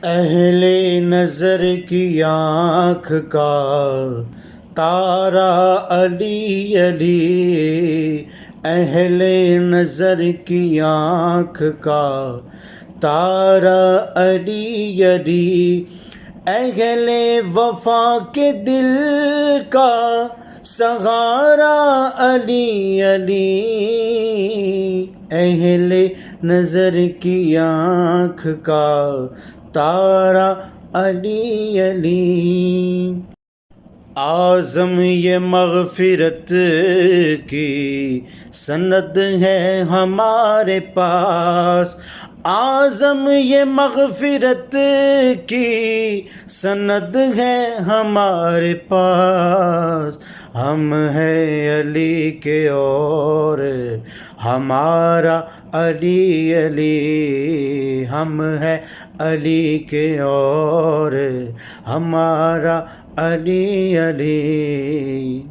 اہل نظر کی آنکھ کا تارا علی علی، اہل نظر کی آنکھ کا تارا علی علی، اہل وفا کے دل کا سہارا علی علی، اہل نظر کی آنکھ کا تارا علی علی۔ اعظم یہ مغفرت کی سند ہے ہمارے پاس، اعظم یہ مغفرت کی سند ہے ہمارے پاس، ہم ہیں علی کے اور ہمارا علی علی، ہم ہیں علی کے اور ہمارا علی علی۔